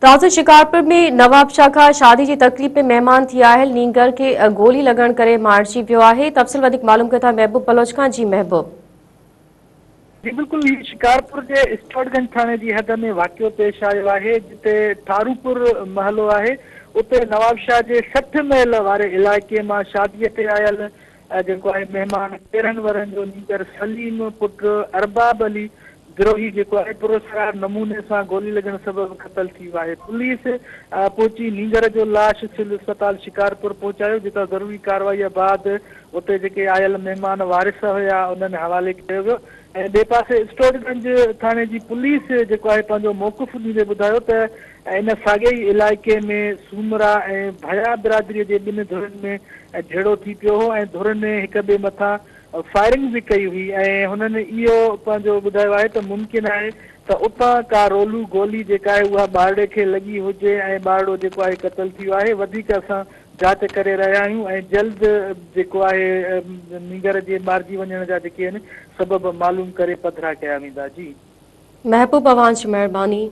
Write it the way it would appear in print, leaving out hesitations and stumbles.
रात शिकारपुर में नवाब शाह खां शादी की तकलीफ़ में मेहमान थी आयल नींगर के गोली लगण करे मारिजी वियो आहे। तफ़सील वधीक मालूम कयो था महबूब बलोच खां। जी महबूब। जी बिल्कुल, ही शिकारपुर के स्टॉटगंज थाने की हद में वाक़ियो पेश आयो है, जिते थारूपुर महलो है। उते नवाब शाह के 60 महल वाले इलाके में शादी ते आयल जो है मेहमान 13 वरन जो नींगर सलीम पुट अरबाब अली गिरोही जो है पुरस्कार नमूने से गोली लगन सबब क़तल थी है। पुलिस पहुंची नींगर जो लाश सिविल अस्पताल शिकारपुर पहुंचायो, जिता ज़रूरी कार्रवाई बाद उते जेके आयल मेहमान वारिस हुआ उन्होंने हवाले किया वियो। बे पासे स्टोरगंज थाने की पुलिस जो है पंहिंजो मौक़िफ़ ॾींदे ॿुधायो त इन साॻे ई इलाइक़े में सूमरा ऐं भया बिरादरी के ॿिनि धुरनि में झेड़ो थी पियो हो ऐं धुरनि में हिक ॿिए मथां फायरिंग भी कई हुई ऐं हुननि इहो पंहिंजो ॿुधायो आहे त मुमकिन आहे त उतां का रोलू गोली जेका आहे उहा ॿारड़े खे लॻी हुजे ऐं ॿारड़ो जेको आहे क़तल थी वियो आहे। वधीक असां जांच करे रहिया आहियूं ऐं जल्द जेको आहे नींगर जे मारिजी वञण जा जेके आहिनि सबब मालूम करे पधिरा कया वेंदा। जी महबूब, अवां जी महिरबानी।